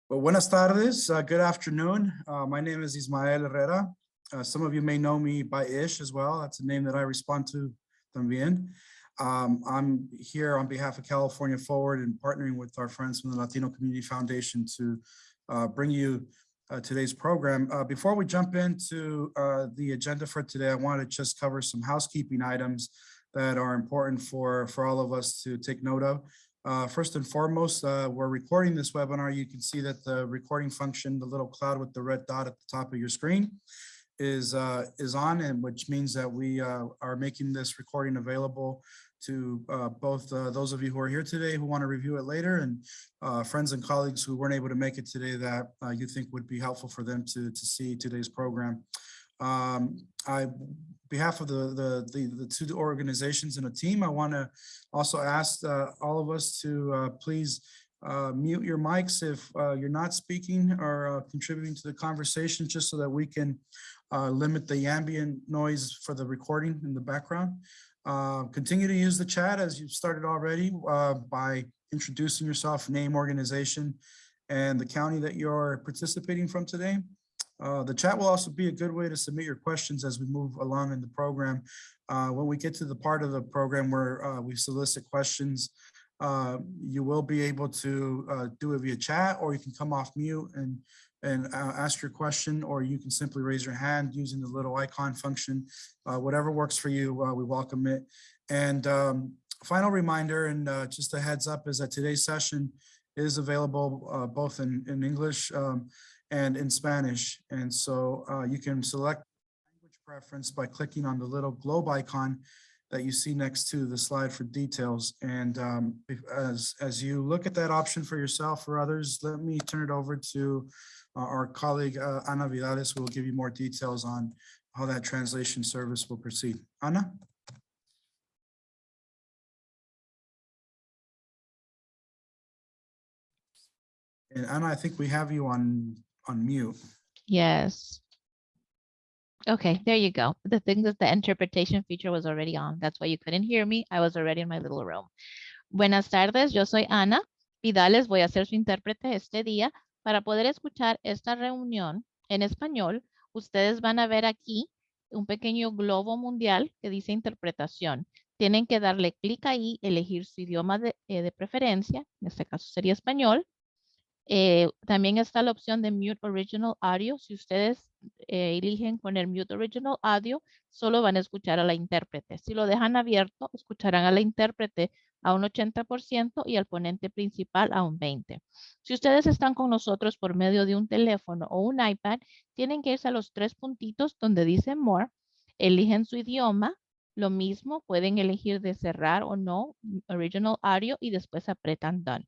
Well, buenas tardes, good afternoon. My name is Ismael Herrera. Some of you may know me by Ish as well. That's a name that I respond to también. I'm here on behalf of California Forward and partnering with our friends from the Latino Community Foundation to bring you today's program. Before we jump into the agenda for today, I want to just cover some housekeeping items that are important for all of us to take note of. First and foremost, we're recording this webinar. You can see that the recording function, the little cloud with the red dot at the top of your screen, is on, and which means that we are making this recording available to both those of you who are here today who want to review it later, and friends and colleagues who weren't able to make it today that you think would be helpful for them to see today's program. Behalf of the two organizations and a team, I want to also ask all of us to please mute your mics if you're not speaking or contributing to the conversation, just so that we can limit the ambient noise for the recording in the background. Continue to use the chat as you've started already by introducing yourself, name, organization, and the county that you're participating from today. The chat will also be a good way to submit your questions as we move along in the program. When we get to the part of the program where we solicit questions, you will be able to do it via chat, or you can come off mute and ask your question, or you can simply raise your hand using the little icon function. Whatever works for you, we welcome it. And final reminder, and just a heads up, is that today's session is available both in English and in Spanish. And so you can select language preference by clicking on the little globe icon that you see next to the slide for details. And as you look at that option for yourself or others, let me turn it over to our colleague, Ana Vidales, who will give you more details on how that translation service will proceed. Ana? And Ana, I think we have you on mute. Yes. Okay, there you go. The thing is the interpretation feature was already on. That's why you couldn't hear me. I was already in my little room. Buenas tardes, yo soy Ana Vidales. Voy a ser su intérprete este día. Para poder escuchar esta reunión en español, ustedes van a ver aquí un pequeño globo mundial que dice interpretación. Tienen que darle clic ahí, elegir su idioma de preferencia. En este caso sería español. También está la opción de Mute Original Audio. Si ustedes eligen poner Mute Original Audio, solo van a escuchar a la intérprete. Si lo dejan abierto, escucharán a la intérprete a un 80% y al ponente principal a un 20%. Si ustedes están con nosotros por medio de un teléfono o un iPad, tienen que irse a los 3 puntitos donde dice More, eligen su idioma. Lo mismo, pueden elegir de cerrar o no Original Audio y después apretan Done.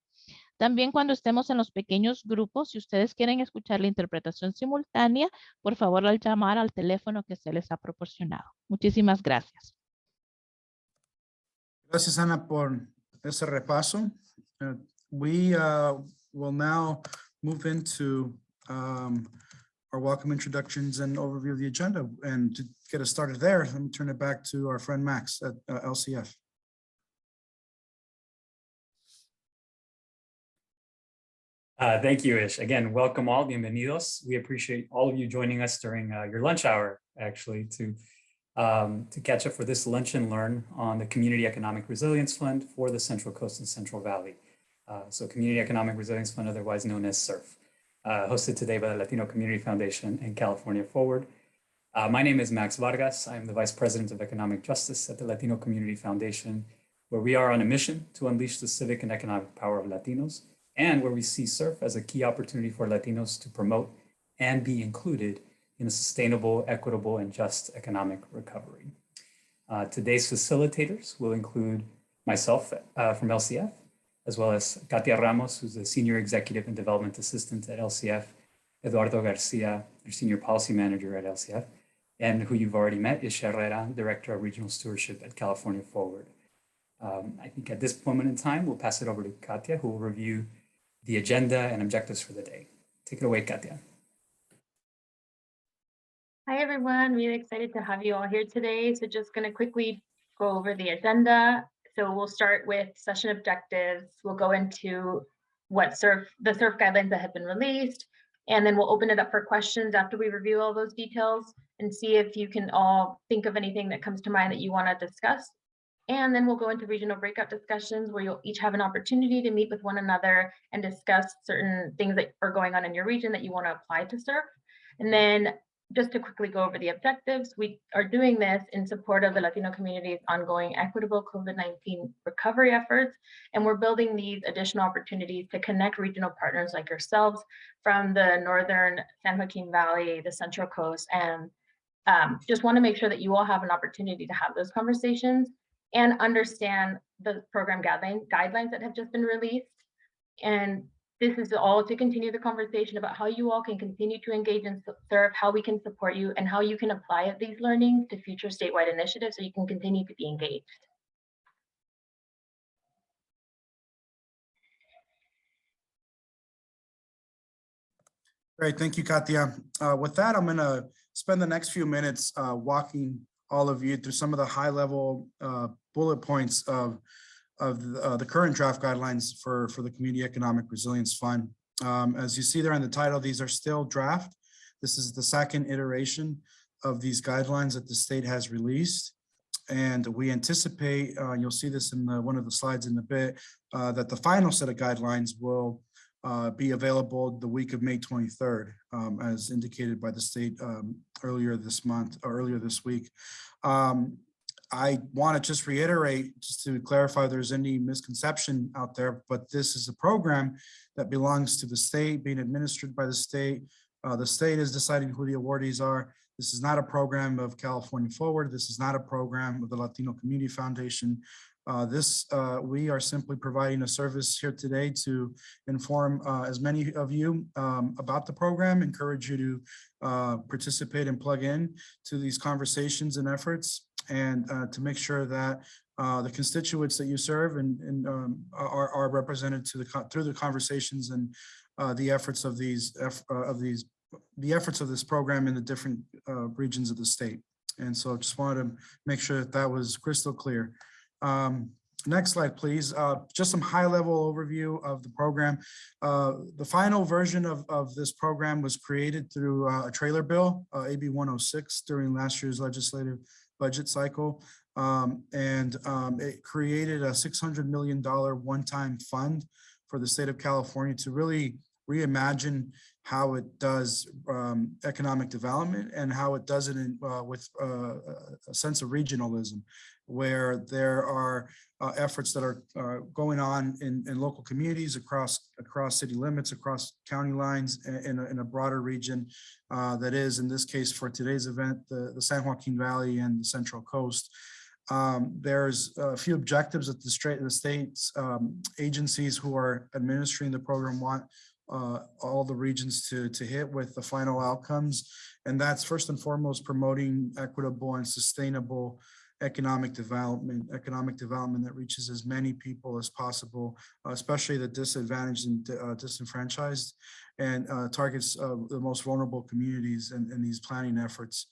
También cuando estemos en los pequeños grupos, si ustedes quieren escuchar la interpretación simultánea, por favor al llamar al teléfono que se les ha proporcionado. Muchísimas gracias. Gracias, Ana, por ese repaso. We will now move into our welcome introductions and overview of the agenda. And to get us started there, let me turn it back to our friend Max at LCF. Thank you, Ish. Again, welcome all, bienvenidos. We appreciate all of you joining us during your lunch hour, actually, to catch up for this lunch and learn on the Community Economic Resilience Fund for the Central Coast and Central Valley. So Community Economic Resilience Fund, otherwise known as CERF, hosted today by the Latino Community Foundation and California Forward. My name is Max Vargas. I'm the Vice President of Economic Justice at the Latino Community Foundation, where we are on a mission to unleash the civic and economic power of Latinos, and where we see CERF as a key opportunity for Latinos to promote and be included in a sustainable, equitable, and just economic recovery. Today's facilitators will include myself from LCF, as well as Katia Ramos, who's the Senior Executive and Development Assistant at LCF, Eduardo Garcia, their Senior Policy Manager at LCF, and who you've already met, Ish Herrera, Director of Regional Stewardship at California Forward. I think at this moment in time, we'll pass it over to Katia, who will review the agenda and objectives for the day. Take it away, Katia. Hi, everyone. Really excited to have you all here today. So just going to quickly go over the agenda. So we'll start with session objectives. We'll go into what the CERF guidelines that have been released. And then we'll open it up for questions after we review all those details and see if you can all think of anything that comes to mind that you want to discuss. And then we'll go into regional breakout discussions where you'll each have an opportunity to meet with one another and discuss certain things that are going on in your region that you want to apply to CERF. And then just to quickly go over the objectives, we are doing this in support of the Latino community's ongoing equitable COVID-19 recovery efforts. And we're building these additional opportunities to connect regional partners like yourselves from the northern San Joaquin Valley, the Central Coast, and just want to make sure that you all have an opportunity to have those conversations and understand the program guidelines that have just been released. And this is all to continue the conversation about how you all can continue to engage in CERF, how we can support you, and how you can apply these learnings to future statewide initiatives so you can continue to be engaged. Great, thank you, Katia. With that, I'm going to spend the next few minutes walking all of you through some of the high-level bullet points of the current draft guidelines for the Community Economic Resilience Fund. As you see there in the title, these are still draft. This is the second iteration of these guidelines that the state has released. And we anticipate, you'll see this in one of the slides in a bit, that the final set of guidelines will be available the week of May 23rd, as indicated by the state earlier this month or earlier this week. I want to just reiterate, just to clarify if there's any misconception out there, but this is a program that belongs to the state, being administered by the state. The state is deciding who the awardees are. This is not a program of California Forward. This is not a program of the Latino Community Foundation. We are simply providing a service here today to inform as many of you about the program, encourage you to participate and plug in to these conversations and efforts, and to make sure that the constituents that you serve and are represented through the conversations and the efforts of the efforts of this program in the different regions of the state. And so I just wanted to make sure that was crystal clear. Next slide, please. Just some high-level overview of the program. The final version of this program was created through a trailer bill, AB 106, during last year's legislative budget cycle. It created a $600 million one-time fund for the state of California to really reimagine how it does economic development and how it does it with a sense of regionalism, where there are efforts that are going on in local communities across city limits, across county lines, in a broader region that is, in this case, for today's event, the San Joaquin Valley and the Central Coast. There's a few objectives that the state's agencies who are administering the program want all the regions to hit with the final outcomes. And that's first and foremost promoting equitable and sustainable economic development that reaches as many people as possible, especially the disadvantaged and disenfranchised, and targets the most vulnerable communities in these planning efforts.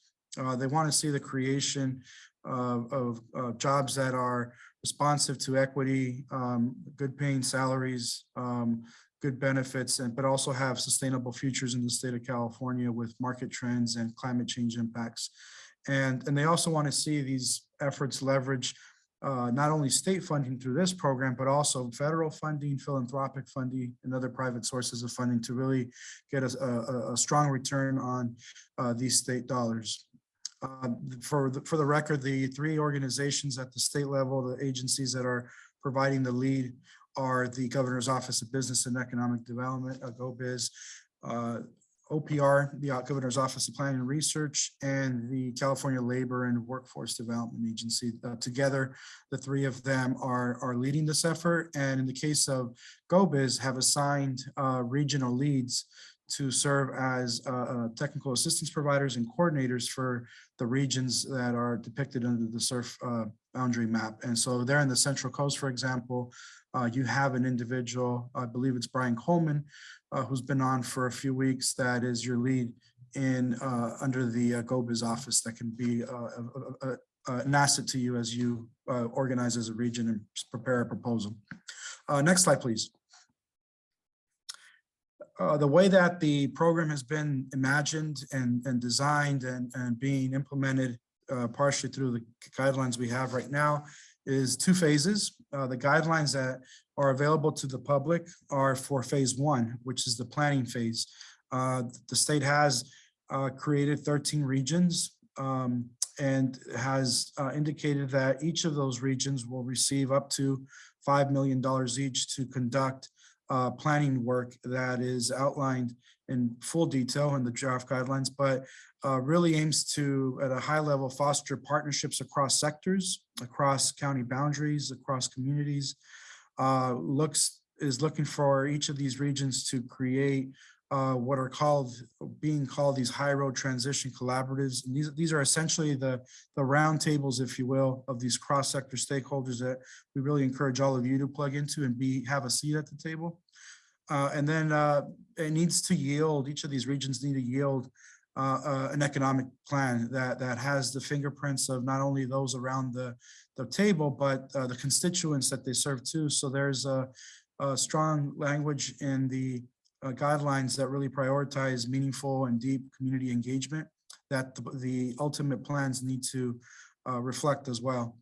They want to see the creation of jobs that are responsive to equity, good paying salaries, good benefits, but also have sustainable futures in the state of California with market trends and climate change impacts. And they also want to see these efforts leverage not only state funding through this program, but also federal funding, philanthropic funding, and other private sources of funding to really get a strong return on these state dollars. For the record, the three organizations at the state level, the agencies that are providing the lead, are the Governor's Office of Business and Economic Development, GoBiz, OPR, the Governor's Office of Planning and Research, and the California Labor and Workforce Development Agency. Together, the three of them are leading this effort. And in the case of GoBiz, have assigned regional leads to serve as technical assistance providers and coordinators for the regions that are depicted under the CERF boundary map. And so there in the Central Coast, for example, you have an individual, I believe it's Brian Coleman, who's been on for a few weeks, that is your lead in under the GoBiz office that can be an asset to you as you organize as a region and prepare a proposal. Next slide, please. the way that the program has been imagined and designed and being implemented partially through the guidelines we have right now is 2 phases. The guidelines that are available to the public are for phase 1, which is the planning phase. The state has created 13 regions and has indicated that each of those regions will receive up to $5 million each to conduct planning work that is outlined in full detail in the draft guidelines, but really aims to, at a high level, foster partnerships across sectors, across county boundaries, across communities. Is looking for each of these regions to create what are being called these high road transition collaboratives. And these are essentially the roundtables, if you will, of these cross-sector stakeholders that we really encourage all of you to plug into and have a seat at the table. And then it needs to yield, each of these regions need to yield an economic plan that has the fingerprints of not only those around the table, but the constituents that they serve too. So there's a strong language in the guidelines that really prioritize meaningful and deep community engagement that the ultimate plans need to reflect as well.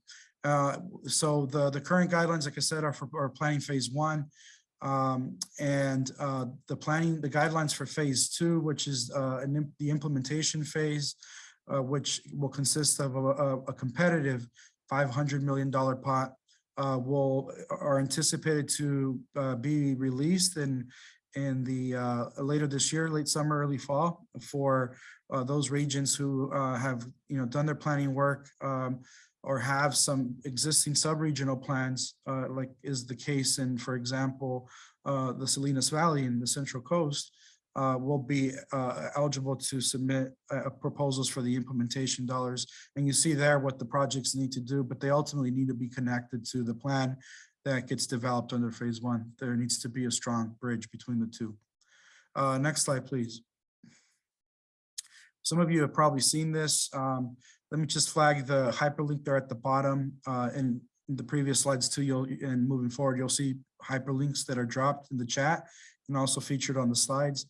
So the current guidelines, like I said, are for planning phase 1. The guidelines for phase 2, which is the implementation phase, which will consist of a competitive $500 million pot, are anticipated to be released in the later this year, late summer, early fall, for those regions who have done their planning work or have some existing sub-regional plans, like is the case in, for example, the Salinas Valley in the Central Coast, will be eligible to submit proposals for the implementation dollars. And you see there what the projects need to do, but they ultimately need to be connected to the plan that gets developed under phase 1. There needs to be a strong bridge between the two. Next slide, please. Some of you have probably seen this. Let me just flag the hyperlink there at the bottom. In the previous slides too, and moving forward, you'll see hyperlinks that are dropped in the chat and also featured on the slides.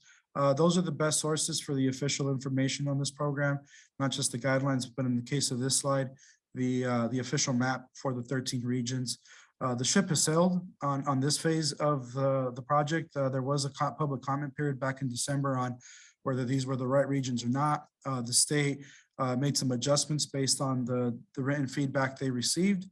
Those are the best sources for the official information on this program, not just the guidelines, but in the case of this slide, the official map for the 13 regions. The ship has sailed on this phase of the project. There was a public comment period back in December on whether these were the right regions or not. The state made some adjustments based on the written feedback they received.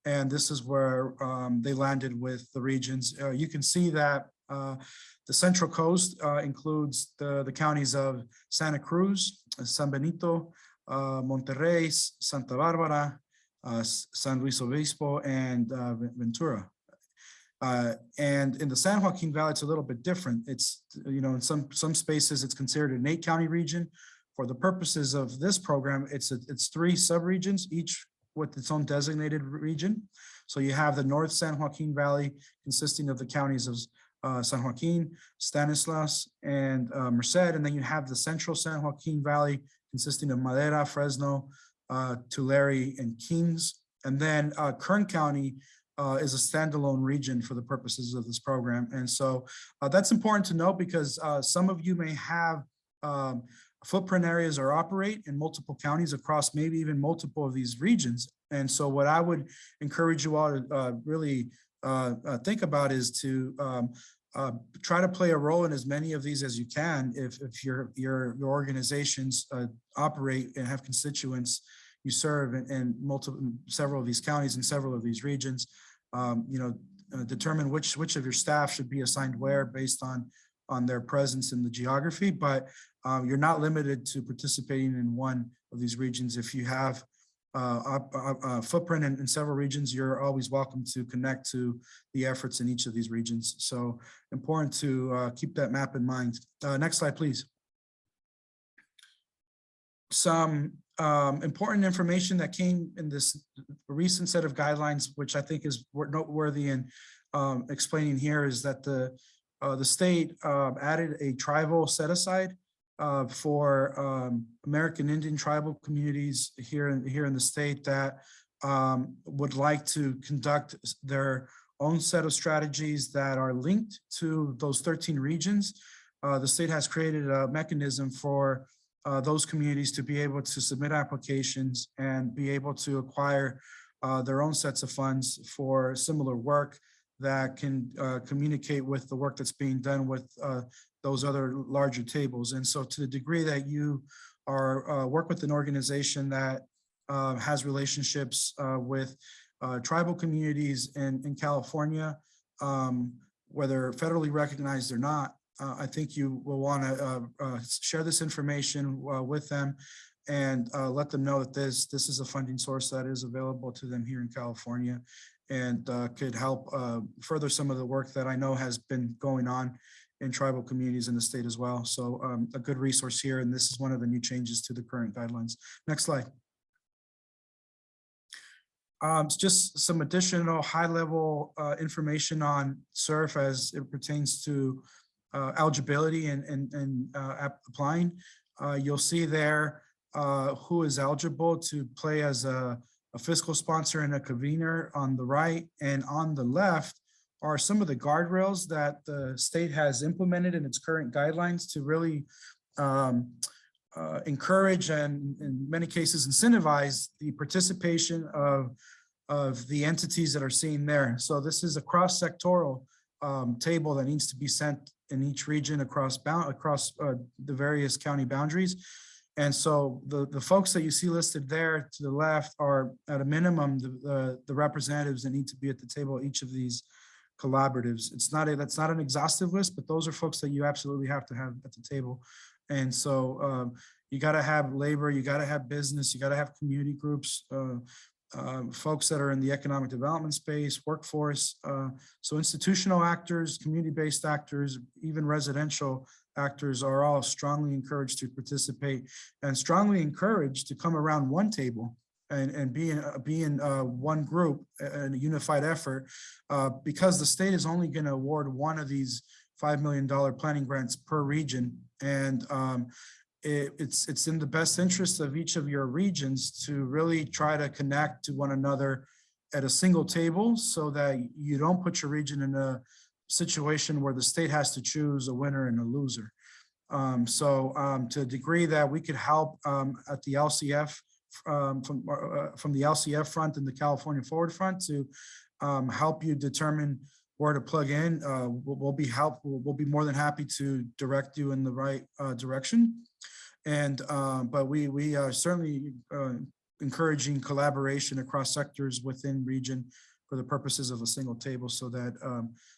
And this is where they landed with the regions. You can see that the Central Coast includes the counties of Santa Cruz, San Benito, Monterrey, Santa Barbara, San Luis Obispo, and Ventura. And in the San Joaquin Valley, it's a little bit different. It's, in some spaces, it's considered an 8-county region. For the purposes of this program, it's 3 subregions, each with its own designated region. So you have the North San Joaquin Valley, consisting of the counties of San Joaquin, Stanislaus, and Merced. And then you have the Central San Joaquin Valley, consisting of Madera, Fresno, Tulare, and Kings. And then Kern County is a standalone region for the purposes of this program. And so that's important to note because some of you may have footprint areas or operate in multiple counties across maybe even multiple of these regions. And so what I would encourage you all to really think about is to try to play a role in as many of these as you can. If your organizations operate and have constituents you serve in several of these counties and several of these regions, determine which of your staff should be assigned where based on their presence in the geography, but you're not limited to participating in one of these regions. If you have a footprint in several regions, you're always welcome to connect to the efforts in each of these regions. So important to keep that map in mind. Next slide, please. Some important information that came in this recent set of guidelines, which I think is noteworthy in explaining here, is that the state added a tribal set-aside for American Indian tribal communities here in the state that would like to conduct their own set of strategies that are linked to those 13 regions, the state has created a mechanism for those communities to be able to submit applications and be able to acquire their own sets of funds for similar work that can communicate with the work that's being done with those other larger tables. And so to the degree that you are work with an organization that has relationships with tribal communities in California, whether federally recognized or not, I think you will want to share this information with them and let them know that this is a funding source that is available to them here in California and could help further some of the work that I know has been going on in tribal communities in the state as well. So a good resource here, and this is one of the new changes to the current guidelines. Next slide. Just some additional high-level information on CERF as it pertains to eligibility and applying. You'll see there who is eligible to play as a fiscal sponsor and a convener on the right, and on the left are some of the guardrails that the state has implemented in its current guidelines to really encourage and in many cases incentivize the participation of the entities that are seen there. So this is a cross-sectoral table that needs to be sent in each region across the various county boundaries. And so the folks that you see listed there to the left are at a minimum the representatives that need to be at the table at each of these collaboratives. That's not an exhaustive list, but those are folks that you absolutely have to have at the table. And so you got to have labor, you got to have business, you got to have community groups, folks that are in the economic development space, workforce. So institutional actors, community-based actors, even residential actors are all strongly encouraged to participate and strongly encouraged to come around one table and be in one group and a unified effort, because the state is only going to award one of these $5 million planning grants per region. And it's in the best interest of each of your regions to really try to connect to one another at a single table so that you don't put your region in a situation where the state has to choose a winner and a loser. To a degree that we could help at the LCF from the LCF front and the California Forward front to help you determine where to plug in, we'll be more than happy to direct you in the right direction. And but we are certainly encouraging collaboration across sectors within region for the purposes of a single table so that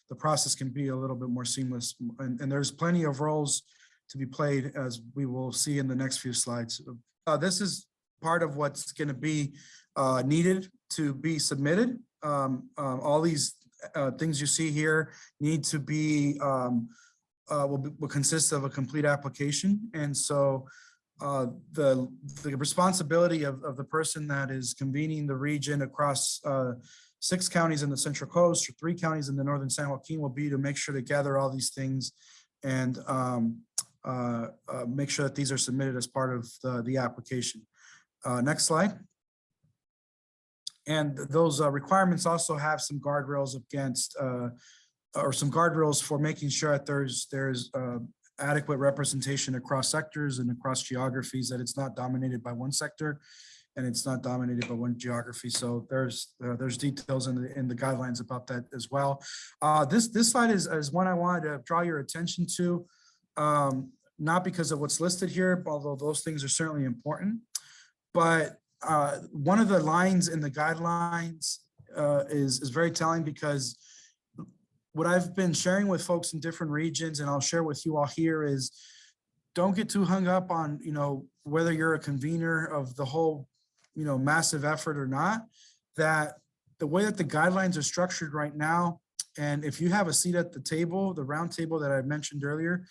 the process can be a little bit more seamless. And there's plenty of roles to be played, as we will see in the next few slides. This is part of what's going to be needed to be submitted. All these things you see here need to be will consist of a complete application. And so the responsibility of the person that is convening the region across 6 counties in the Central Coast or 3 counties in the Northern San Joaquin will be to make sure to gather all these things and make sure that these are submitted as part of the application. Next slide. And those requirements also have some guardrails against or some guardrails for making sure that there's adequate representation across sectors and across geographies, that it's not dominated by one sector and it's not dominated by one geography. So there's details in the guidelines about that as well. This slide is one I wanted to draw your attention to, not because of what's listed here, although those things are certainly important, but one of the lines in the guidelines is very telling, because what I've been sharing with folks in different regions, and I'll share with you all here, is don't get too hung up on, whether you're a convener of the whole, massive effort or not, that the way that the guidelines are structured right now, and if you have a seat at the table, the round table that I mentioned earlier,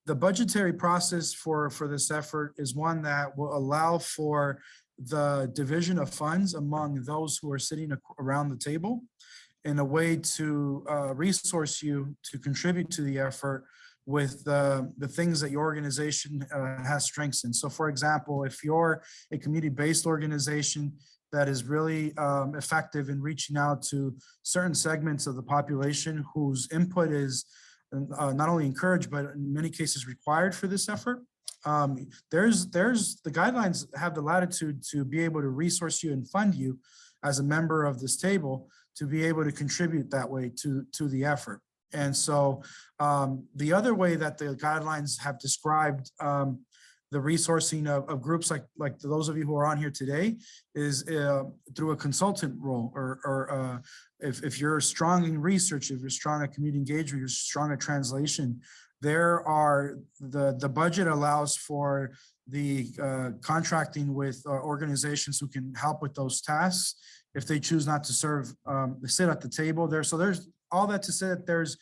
the budgetary process for this effort is one that will allow for the division of funds among those who are sitting around the table in a way to resource you to contribute to the effort with the things that your organization has strengths in. So for example, if you're a community-based organization that is really effective in reaching out to certain segments of the population whose input is not only encouraged, but in many cases required for this effort. There's the guidelines have the latitude to be able to resource you and fund you as a member of this table to be able to contribute that way to the effort. And so the other way that the guidelines have described the resourcing of groups like those of you who are on here today is through a consultant role, or if you're strong in research, if you're strong at community engagement, you're strong at translation, there are the budget allows for the contracting with organizations who can help with those tasks if they choose not to serve, sit at the table there. So there's all that to say that there's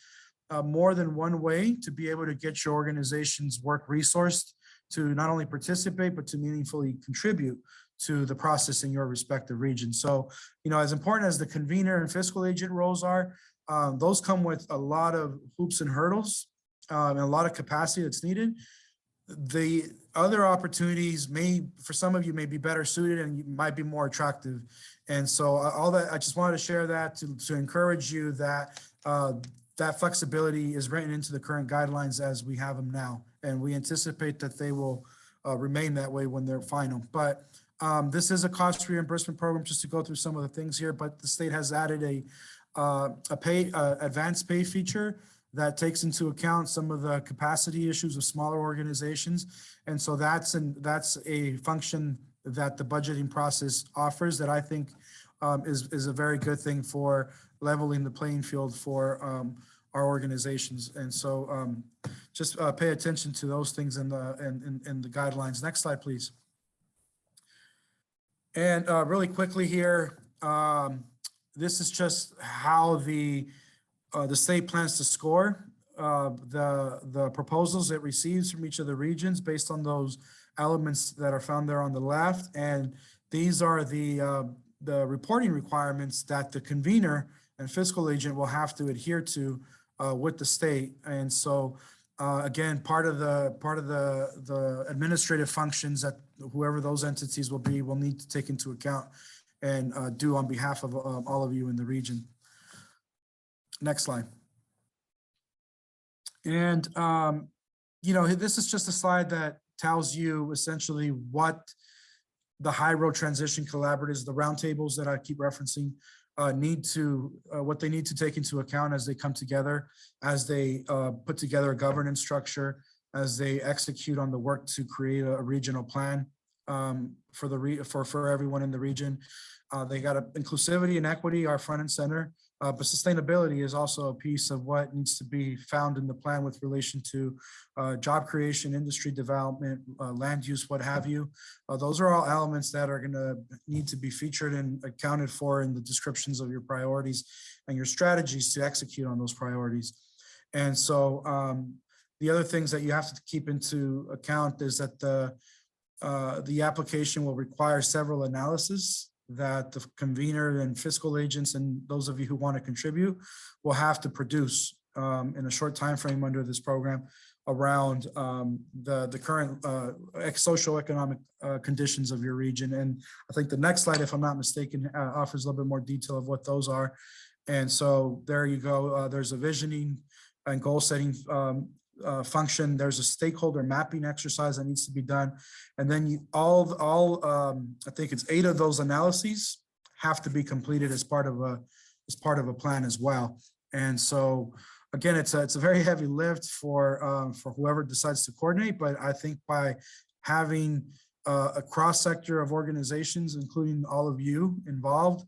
more than one way to be able to get your organization's work resourced to not only participate, but to meaningfully contribute to the process in your respective region. So, you know, as important as the convener and fiscal agent roles are, those come with a lot of hoops and hurdles and a lot of capacity that's needed. The other opportunities for some of you may be better suited and you might be more attractive. And so all that, I just wanted to share that to encourage you that that flexibility is written into the current guidelines as we have them now. And we anticipate that they will remain that way when they're final. But this is a cost reimbursement program, just to go through some of the things here, but the state has added a advanced pay feature that takes into account some of the capacity issues of smaller organizations. And so that's a function that the budgeting process offers that I think is a very good thing for leveling the playing field for our organizations. And so just pay attention to those things in the guidelines. Next slide, please. And really quickly here, this is just how the state plans to score the proposals it receives from each of the regions based on those elements that are found there on the left. And these are the reporting requirements that the convener and fiscal agent will have to adhere to with the state. And so again, part of the administrative functions that whoever those entities will be will need to take into account and do on behalf of all of you in the region. Next slide. And, you know, this is just a slide that tells you essentially what the high road transition collaboratives, the roundtables that I keep referencing, what they need to take into account as they come together, as they put together a governance structure, as they execute on the work to create a regional plan for everyone in the region. They got inclusivity and equity are front and center, but sustainability is also a piece of what needs to be found in the plan with relation to job creation, industry development, land use, what have you. Those are all elements that are going to need to be featured and accounted for in the descriptions of your priorities and your strategies to execute on those priorities. And so the other things that you have to keep into account is that the application will require several analyses that the convener and fiscal agents and those of you who want to contribute will have to produce in a short time frame under this program around the current socio-economic conditions of your region. And I think the next slide, if I'm not mistaken, offers a little bit more detail of what those are. And so there you go. There's a visioning and goal setting function. There's a stakeholder mapping exercise that needs to be done. And then I think it's 8 of those analyses have to be completed as part of a plan as well. And so again, it's a very heavy lift for whoever decides to coordinate, but I think by having a cross sector of organizations, including all of you involved,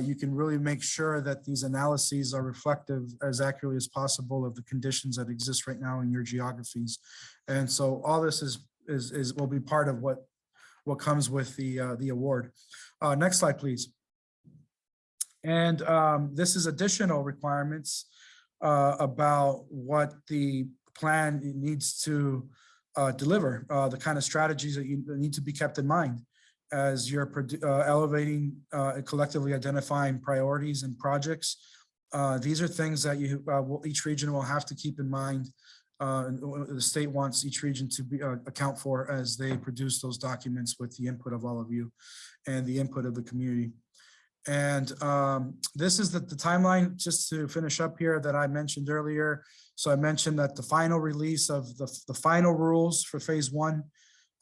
you can really make sure that these analyses are reflective as accurately as possible of the conditions that exist right now in your geographies. And so all this will be part of what comes with the award. Next slide, please. And this is additional requirements about what the plan needs to deliver, the kind of strategies that you need to be kept in mind as you're elevating, collectively identifying priorities and projects. These are things that each region will have to keep in mind. The state wants each region to account for as they produce those documents with the input of all of you and the input of the community. And this is the timeline, just to finish up here, that I mentioned earlier. So I mentioned that the final release of the final rules for phase 1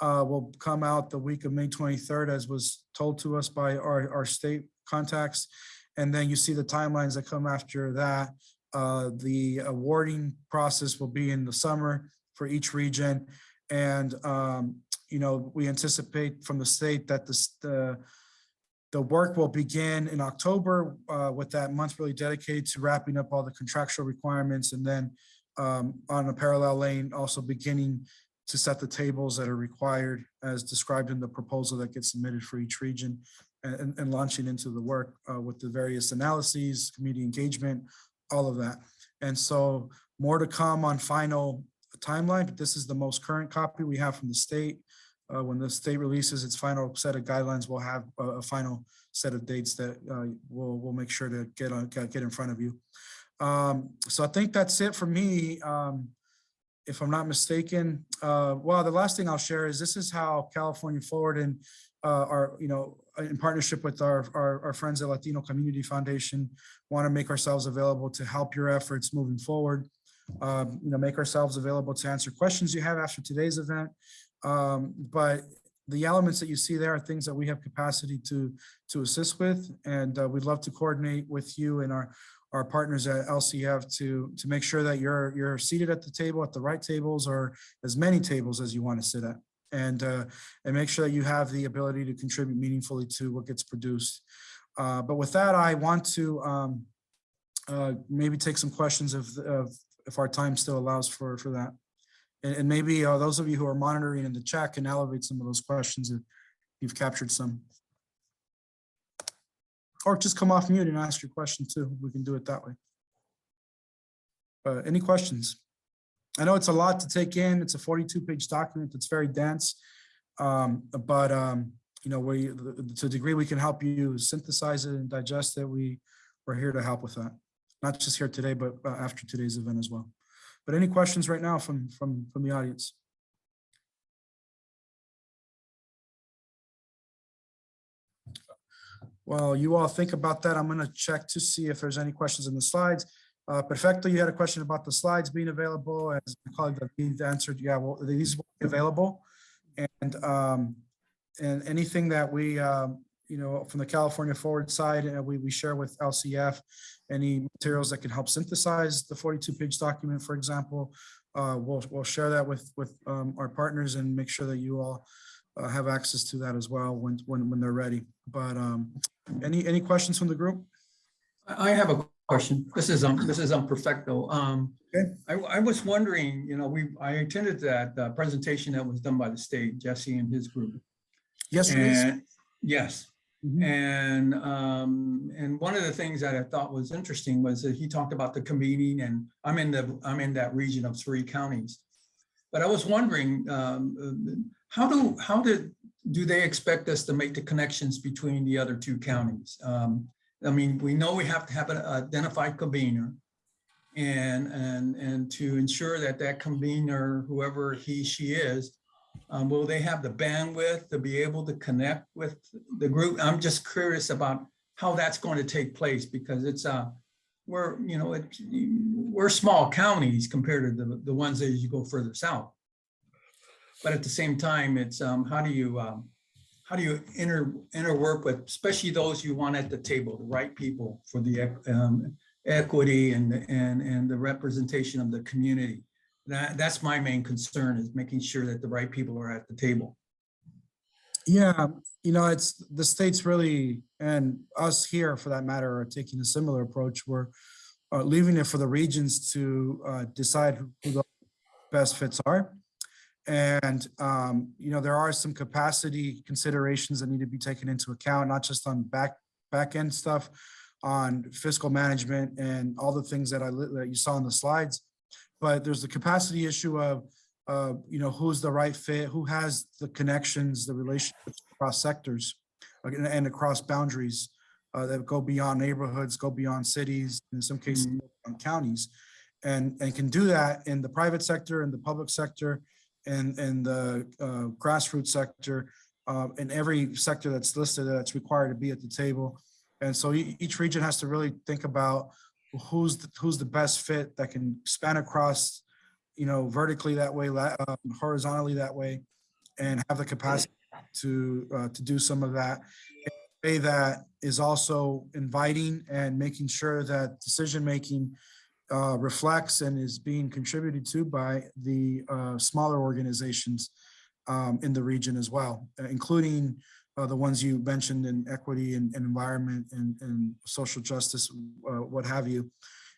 will come out the week of May 23rd, as was told to us by our state contacts. And then you see the timelines that come after that. The awarding process will be in the summer for each region. And, you know, we anticipate from the state that the work will begin in October, with that month really dedicated to wrapping up all the contractual requirements, and then on a parallel lane, also beginning to set the tables that are required as described in the proposal that gets submitted for each region, and launching into the work with the various analyses, community engagement, all of that. And so more to come on final timeline, but this is the most current copy we have from the state. When the state releases its final set of guidelines, we'll have a final set of dates that we'll make sure to get in front of you. So I think that's it for me. If I'm not mistaken, well, the last thing I'll share is this is how California Forward and our, you know, in partnership with our friends at Latino Community Foundation, want to make ourselves available to help your efforts moving forward. You know, make ourselves available to answer questions you have after today's event. But the elements that you see there are things that we have capacity to assist with, and we'd love to coordinate with you and our partners at LCF to make sure that you're seated at the table, at the right tables, or as many tables as you want to sit at, and make sure that you have the ability to contribute meaningfully to what gets produced. But with that, I want to maybe take some questions if our time still allows for that. And maybe those of you who are monitoring in the chat can elevate some of those questions if you've captured some. Or just come off mute and ask your question too. We can do it that way. Any questions? I know it's a lot to take in. It's a 42-page document that's very dense. But you know, to a degree we can help you synthesize it and digest it, we're here to help with that. Not just here today, but after today's event as well. But any questions right now from the audience? Well, you all think about that. I'm going to check to see if there's any questions in the slides. Perfecto, you had a question about the slides being available. As my colleague David answered, yeah, well, these will be available. And anything that we, you know, from the California Forward side, we share with LCF, any materials that can help synthesize the 42-page document, for example, we'll share that with our partners and make sure that you all have access to that as well when they're ready. But any questions from the group? I have a question. This is Perfecto. Okay. I was wondering, you know, I attended that presentation that was done by the state, Jesse and his group. Yes, and, yes. Mm-hmm. And one of the things that I thought was interesting was that he talked about the convening, and I'm in that region of 3 counties. But I was wondering, how do they expect us to make the connections between the other 2 counties? I mean, we know we have to have an identified convener, and to ensure that convener, whoever she is, will they have the bandwidth to be able to connect with the group? I'm just curious about how that's going to take place, because it's we're small counties compared to the ones that you go further south. But at the same time, it's how do you interwork with, especially those you want at the table, the right people for the equity and the representation of the community. That's my main concern, is making sure that the right people are at the table. Yeah, you know, it's the state's really, and us here for that matter, are taking a similar approach. We're leaving it for the regions to decide who the best fits are. And, you know, there are some capacity considerations that need to be taken into account, not just on back end stuff, on fiscal management and all the things that you saw in the slides. But there's the capacity issue of, you know, who's the right fit, who has the connections, the relationships across sectors and across boundaries that go beyond neighborhoods, go beyond cities, in some cases, beyond counties, and can do that in the private sector, in the public sector, and the grassroots sector, in every sector that's listed that's required to be at the table. And so each region has to really think about who's the best fit that can span across, vertically that way, horizontally that way, and have the capacity to do some of that in a way that is also inviting and making sure that decision-making reflects and is being contributed to by the smaller organizations in the region as well, including the ones you mentioned in equity and environment and social justice, what have you.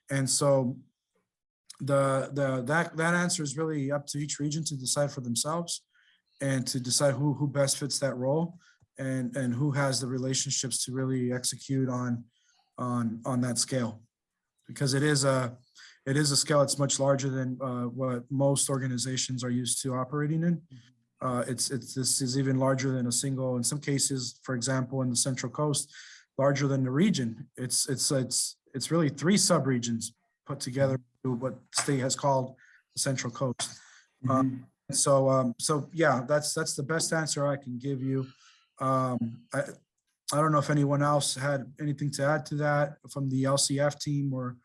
And so that answer is really up to each region to decide for themselves and to decide who best fits that role and who has the relationships to really execute on that scale, because it is a scale that's much larger than what most organizations are used to operating in. This is even larger than a single, in some cases, for example, in the Central Coast, larger than the region. It's really 3 sub-regions put together to what the state has called the Central Coast. So yeah, that's the best answer I can give you. I don't know if anyone else had anything to add to that from the LCF team, or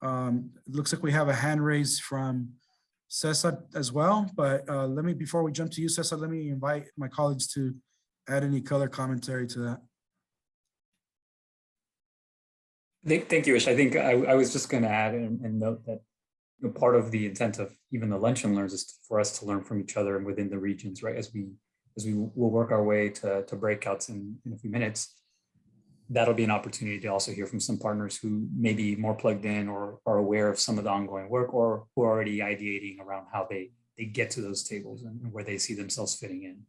it looks like we have a hand raised from Cesar as well, but before we jump to you, Cesar, let me invite my colleagues to add any color commentary to that. Thank you, Ish. I think I was just going to add and note that part of the intent of even the lunch and learns is for us to learn from each other and within the regions, right? As we will work our way to breakouts in a few minutes. That'll be an opportunity to also hear from some partners who may be more plugged in or are aware of some of the ongoing work, or who are already ideating around how they get to those tables and where they see themselves fitting in.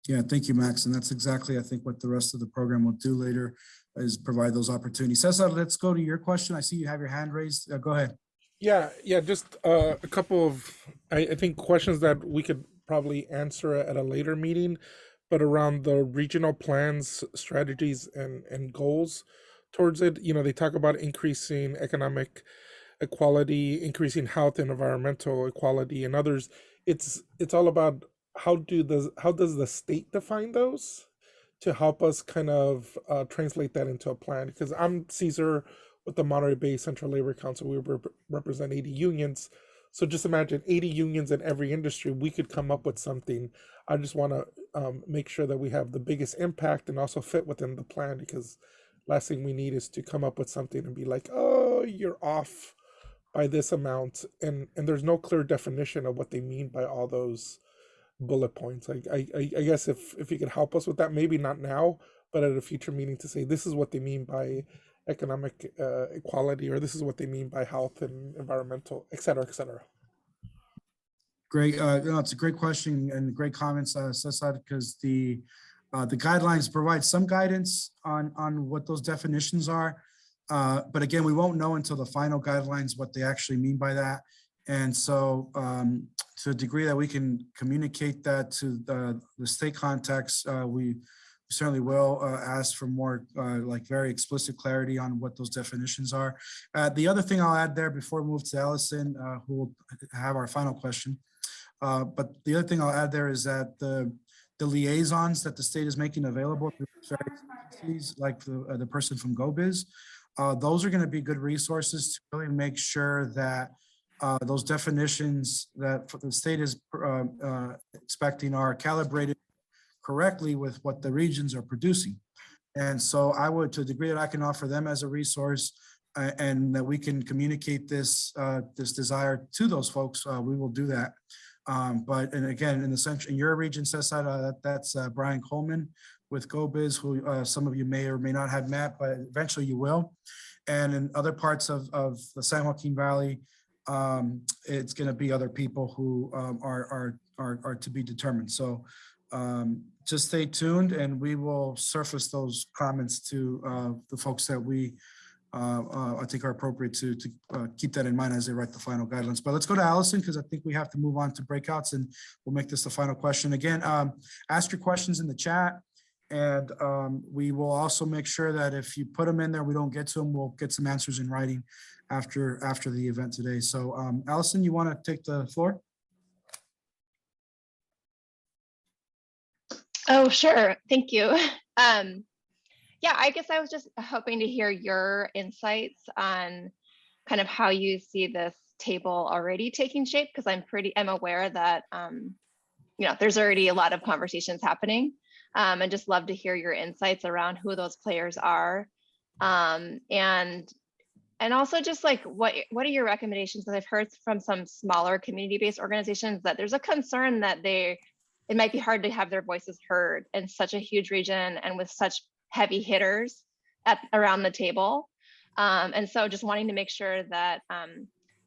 Yeah, thank you, Max. And that's exactly, I think, what the rest of the program will do later, is provide those opportunities. Cesar, let's go to your question. I see you have your hand raised. Go ahead. Yeah, just a couple of, I think, questions that we could probably answer at a later meeting, but around the regional plans, strategies, and goals towards it. They talk about increasing economic equality, increasing health and environmental equality, and others. It's all about how does the state define those to help us kind of translate that into a plan. Because I'm Cesar with the Monterey Bay Central Labor Council. We represent 80 unions. So just imagine 80 unions in every industry. We could come up with something. I just want to make sure that we have the biggest impact and also fit within the plan, because last thing we need is to come up with something and be like, oh, you're off by this amount. And there's no clear definition of what they mean by all those bullet points. I guess if you could help us with that, maybe not now, but at a future meeting, to say this is what they mean by economic equality, or this is what they mean by health and environmental, et cetera, et cetera. Great. It's a great question and great comments, Cesar, because the guidelines provide some guidance on what those definitions are. But again, we won't know until the final guidelines what they actually mean by that. And so to a degree that we can communicate that to the state context, we certainly will ask for more like very explicit clarity on what those definitions are. The other thing I'll add there before we move to Allison, who will have our final question. But the other thing I'll add there is that the liaisons that the state is making available to various agencies, like the person from GoBiz, those are going to be good resources to really make sure that those definitions that the state is expecting are calibrated correctly with what the regions are producing. And so I would, to the degree that I can offer them as a resource and that we can communicate this desire to those folks, we will do that. But and again, in your region, Cesar, that's Brian Coleman with GoBiz, who some of you may or may not have met, but eventually you will. And in other parts of the San Joaquin Valley, it's going to be other people who are to be determined. So just stay tuned, and we will surface those comments to the folks that we I think are appropriate to keep that in mind as they write the final guidelines. But let's go to Allison, because I think we have to move on to breakouts, and we'll make this the final question. Again, ask your questions in the chat, and we will also make sure that if you put them in there, we don't get to them, we'll get some answers in writing after the event today. So Allison, you want to take the floor? Oh, sure. Thank you. Yeah, I guess I was just hoping to hear your insights on kind of how you see this table already taking shape, because I'm aware that there's already a lot of conversations happening. And just love to hear your insights around who those players are. And also just like, what are your recommendations? Because I've heard from some smaller community-based organizations that there's a concern that it might be hard to have their voices heard in such a huge region and with such heavy hitters around the table. And so just wanting to make sure that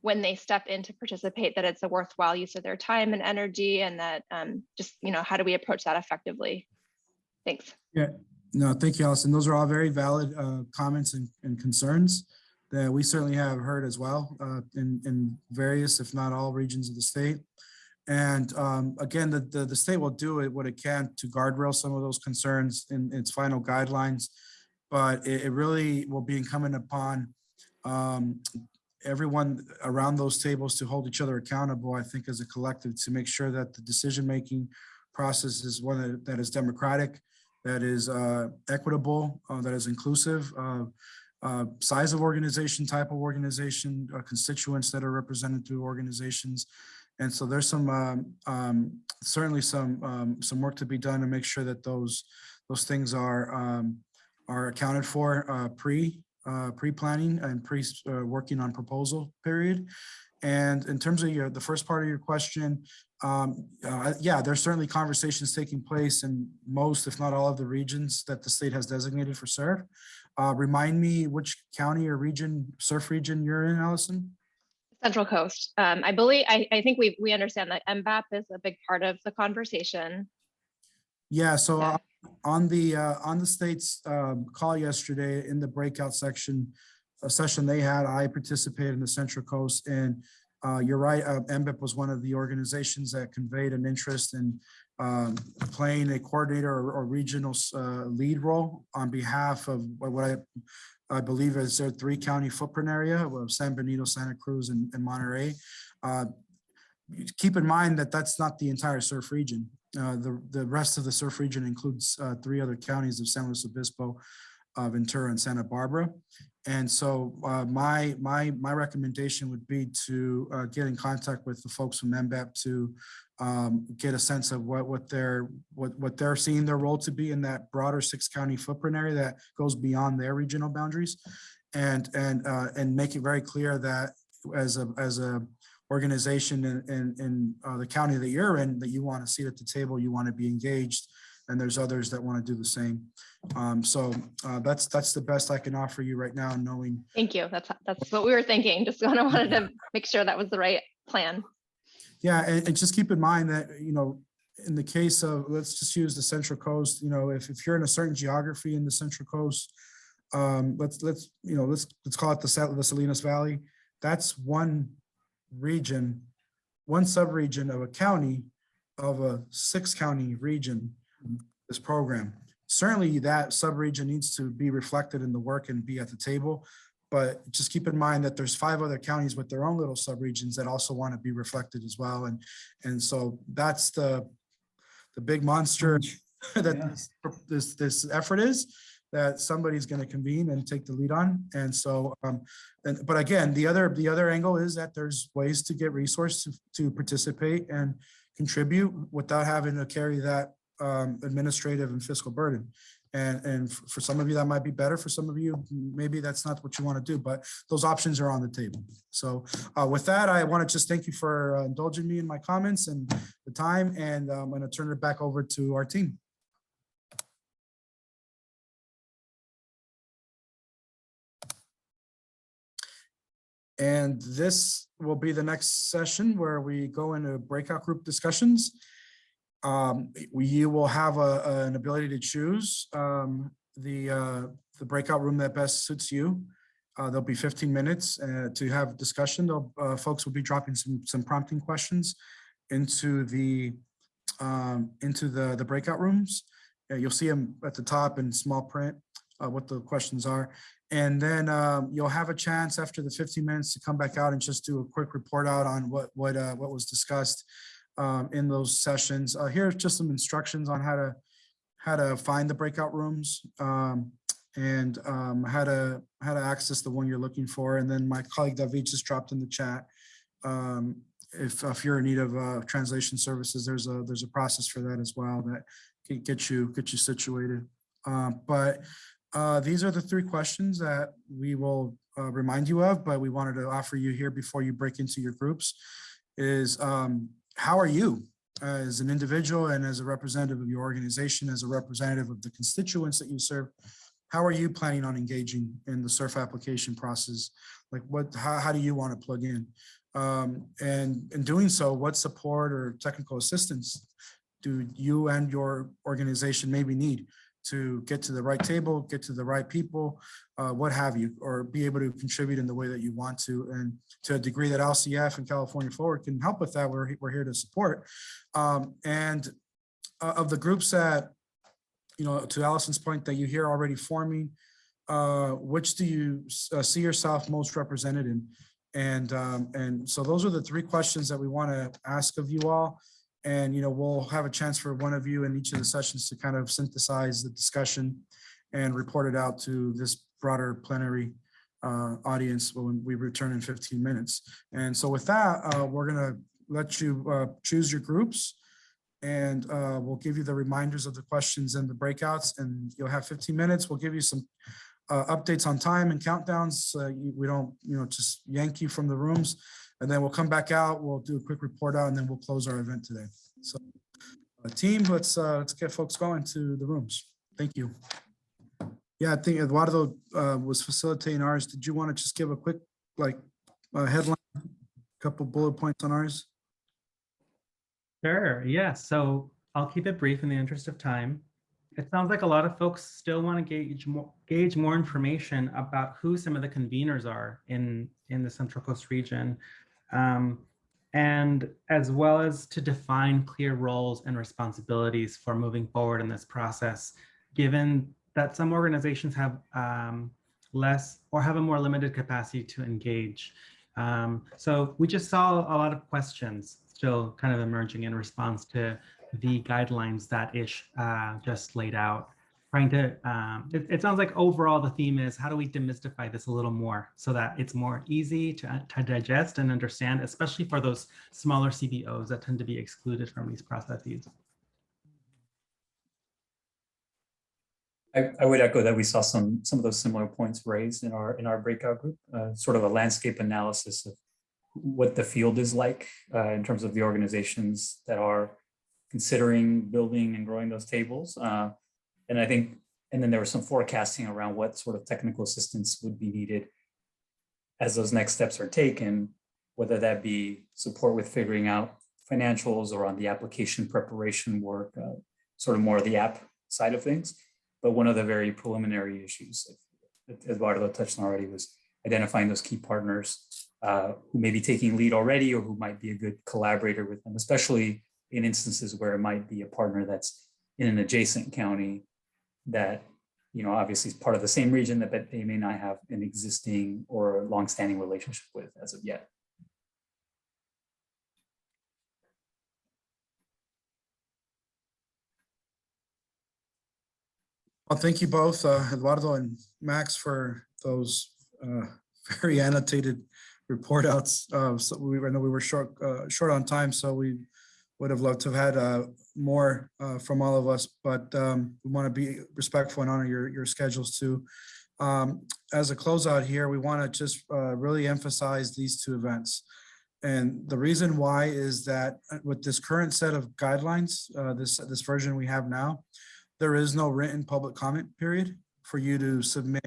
when they step in to participate, that it's a worthwhile use of their time and energy, and that how do we approach that effectively? Thanks. Yeah, no, thank you, Allison. Those are all very valid comments and concerns that we certainly have heard as well in various, if not all, regions of the state. And again, the state will do what it can to guardrail some of those concerns in its final guidelines, but it really will be incumbent upon everyone around those tables to hold each other accountable, I think, as a collective, to make sure that the decision-making process is one that is democratic, that is equitable, that is inclusive, size of organization, type of organization, constituents that are represented through organizations. And so there's certainly some work to be done to make sure that those things are accounted for pre-planning and working on proposal period. And in terms of the first part of your question, yeah, there's certainly conversations taking place in most, if not all, of the regions that the state has designated for CERF. Remind me which county or region, CERF region you're in, Allison? Central Coast. I think we understand that MBAP is a big part of the conversation. Yeah, so yeah. On the state's call yesterday in the breakout session they had, I participated in the Central Coast, and you're right, MBIP was one of the organizations that conveyed an interest in playing a coordinator or regional lead role on behalf of what I believe is their 3-county footprint area of San Benito, Santa Cruz, and Monterey. Keep in mind that that's not the entire CERF region. The rest of the CERF region includes 3 other counties of San Luis Obispo, Ventura, and Santa Barbara. And so my recommendation would be to get in contact with the folks from MBAP to get a sense of what they're seeing their role to be in that broader 6-county footprint area that goes beyond their regional boundaries, and make it very clear that as a organization in the county that you're in, that you want to sit at the table, you want to be engaged, and there's others that want to do the same. So that's the best I can offer you right now, knowing. Thank you. That's what we were thinking. Just wanted to make sure that was the right plan. Yeah, and just keep in mind that, in the case of, let's just use the Central Coast, if you're in a certain geography in the Central Coast, let's call it the Salinas Valley. That's one region, one sub-region of a county of a 6-county region, this program. Certainly that sub-region needs to be reflected in the work and be at the table, but just keep in mind that there's 5 other counties with their own little sub-regions that also want to be reflected as well. And so that's the big monster that this effort is, that somebody's going to convene and take the lead on. And so, but again, the other angle is that there's ways to get resources to participate and contribute without having to carry that administrative and fiscal burden. And for some of you, that might be better. For some of you, maybe that's not what you want to do, but those options are on the table. So with that, I want to just thank you for indulging me in my comments and the time, and I'm going to turn it back over to our team. And this will be the next session where we go into breakout group discussions. You will have an ability to choose the breakout room that best suits you. There'll be 15 minutes to have discussion. Folks will be dropping some prompting questions into the breakout rooms. You'll see them at the top in small print, what the questions are. And then you'll have a chance after the 15 minutes to come back out and just do a quick report out on what was discussed in those sessions. Here's just some instructions on how to find the breakout rooms. and how to access the one you're looking for. And then my colleague David just dropped in the chat. If you're in need of translation services, there's a process for that as well that can get you situated. But these are the 3 questions that we will remind you of, but we wanted to offer you here before you break into your groups is how are you as an individual and as a representative of your organization, as a representative of the constituents that you serve? How are you planning on engaging in the CERF application process? Like how do you want to plug in? And in doing so, what support or technical assistance do you and your organization maybe need to get to the right table, get to the right people, what have you, or be able to contribute in the way that you want to, and to a degree that LCF and California Forward can help with that, we're here to support. And of the groups that, you know, to Allison's point, that you hear already forming, which do you see yourself most represented in? And so those are the 3 questions that we want to ask of you all. And, you know, we'll have a chance for one of you in each of the sessions to kind of synthesize the discussion and report it out to this broader plenary audience when we return in 15 minutes. And so with that, we're going to let you choose your groups, and we'll give you the reminders of the questions and the breakouts, and you'll have 15 minutes. We'll give you some updates on time and countdowns. We don't, you know, just yank you from the rooms. And then we'll come back out, we'll do a quick report out, and then we'll close our event today. So team, let's get folks going to the rooms. Thank you. Yeah, I think Eduardo was facilitating ours. Did you want to just give a quick headline, couple bullet points on ours? Sure, yeah, so I'll keep it brief in the interest of time. It sounds like a lot of folks still want to gauge more information about who some of the conveners are in the Central Coast region. And as well as to define clear roles and responsibilities for moving forward in this process, given that some organizations have less or have a more limited capacity to engage. So we just saw a lot of questions still kind of emerging in response to the guidelines that Ish just laid out. Trying to, it sounds like overall the theme is how do we demystify this a little more so that it's more easy to digest and understand, especially for those smaller CBOs that tend to be excluded from these processes. I would echo that we saw some of those similar points raised in our breakout group, sort of a landscape analysis of what the field is like in terms of the organizations that are considering building and growing those tables. And I think, and then there was some forecasting around what sort of technical assistance would be needed as those next steps are taken, whether that be support with figuring out financials or on the application preparation work, sort of more of the app side of things. But one of the very preliminary issues that Eduardo touched on already was identifying those key partners who may be taking lead already or who might be a good collaborator with them, especially in instances where it might be a partner that's in an adjacent county that, you know, obviously is part of the same region that they may not have an existing or longstanding relationship with as of yet. Well, thank you both, Eduardo and Max, for those very annotated report outs. So I know we were short on time, so we would have loved to have had more from all of us, but we want to be respectful and honor your schedules too. As a closeout here, we want to just really emphasize these 2 events. And the reason why is that with this current set of guidelines, this version we have now, there is no written public comment period for you to submit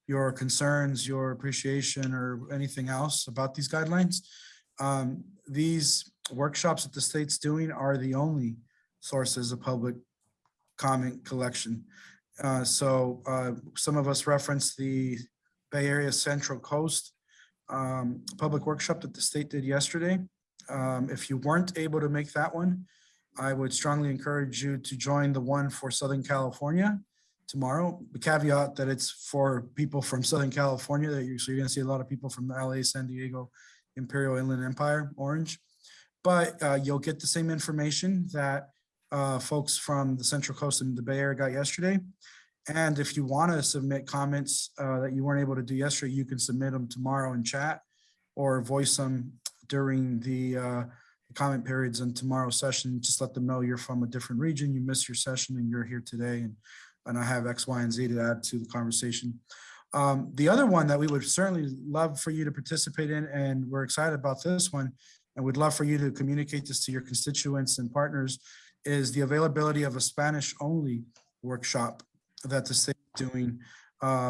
your concerns, your appreciation, or anything else about these guidelines. These workshops that the state's doing are the only sources of public comment collection. So some of us referenced the Bay Area Central Coast public workshop that the state did yesterday. If you weren't able to make that one, I would strongly encourage you to join the one for Southern California tomorrow. The caveat that it's for people from Southern California, so you're gonna see a lot of people from LA, San Diego, Imperial Inland Empire, Orange. But you'll get the same information that folks from the Central Coast and the Bay Area got yesterday. And if you want to submit comments that you weren't able to do yesterday, you can submit them tomorrow in chat or voice them during the comment periods in tomorrow's session. Just let them know you're from a different region, you missed your session and you're here today, and I have X, Y, and Z to add to the conversation. The other one that we would certainly love for you to participate in, and we're excited about this one, and we'd love for you to communicate this to your constituents and partners, is the availability of a Spanish-only workshop that the state is doing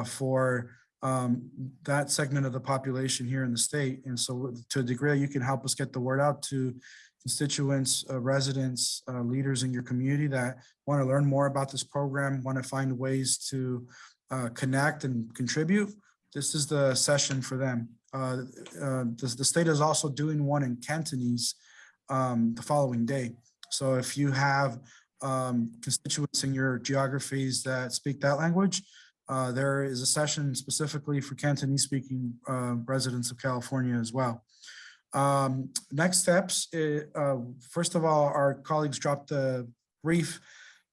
for that segment of the population here in the state. And so to a degree, you can help us get the word out to constituents, residents, leaders in your community that want to learn more about this program, want to find ways to connect and contribute. This is the session for them. The state is also doing one in Cantonese the following day. So if you have constituents in your geographies that speak that language, there is a session specifically for Cantonese speaking residents of California as well. Next steps, first of all, our colleagues dropped a brief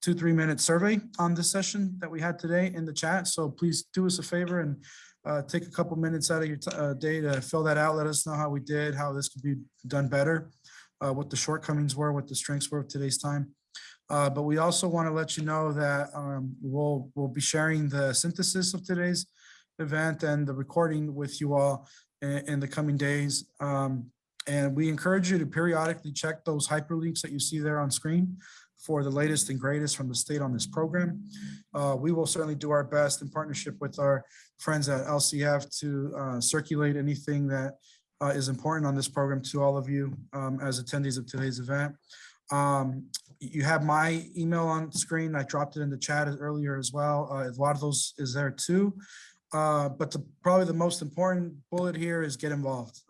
2-3 minute survey on this session that we had today in the chat. So please do us a favor and take a couple minutes out of your day to fill that out. Let us know how we did, how this could be done better, what the shortcomings were, what the strengths were of today's time. But we also want to let you know that we'll be sharing the synthesis of today's event and the recording with you all in the coming days. And we encourage you to periodically check those hyperlinks that you see there on screen for the latest and greatest from the state on this program. We will certainly do our best in partnership with our friends at LCF to circulate anything that is important on this program to all of you as attendees of today's event. You have my email on screen. I dropped it in the chat earlier as well. A lot of those is there too. But probably the most important bullet here is get involved.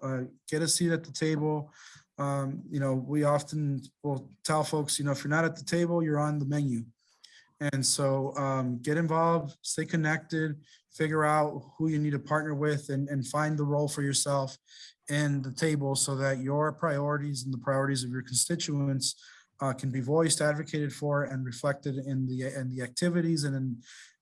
Get a seat at the table. We often will tell folks, if you're not at the table, you're on the menu. And so get involved, stay connected, figure out who you need to partner with, and find the role for yourself in the table so that your priorities and the priorities of your constituents can be voiced, advocated for, and reflected in the activities and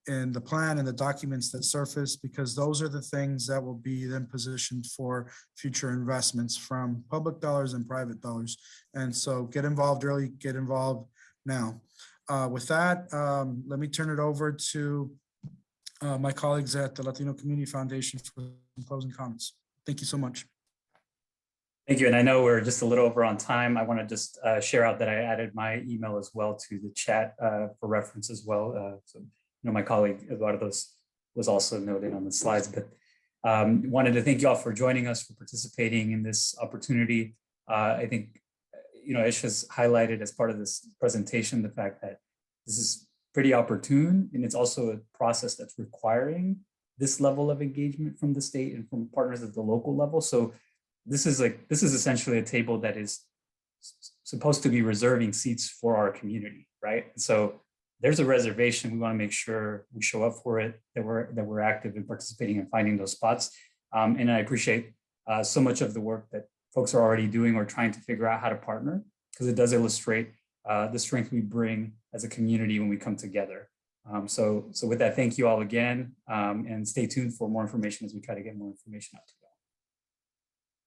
in the plan and the documents that surface, because those are the things that will be then positioned for future investments from public dollars and private dollars. And so get involved early, get involved now. With that, let me turn it over to my colleagues at the Latino Community Foundation for some closing comments. Thank you so much. Thank you. And I know we're just a little over on time. I want to just share out that I added my email as well to the chat for reference as well. So, my colleague Eduardo was also noted on the slides, but wanted to thank you all for joining us, for participating in this opportunity. I think, Ish has highlighted as part of this presentation the fact that this is pretty opportune, and it's also a process that's requiring this level of engagement from the state and from partners at the local level. So this is essentially a table that is supposed to be reserving seats for our community, right? So there's a reservation. We want to make sure we show up for it, that we're active in participating and finding those spots. And I appreciate so much of the work that folks are already doing or trying to figure out how to partner, because it does illustrate the strength we bring as a community when we come together. So with that, thank you all again, and stay tuned for more information as we try to get more information out to you.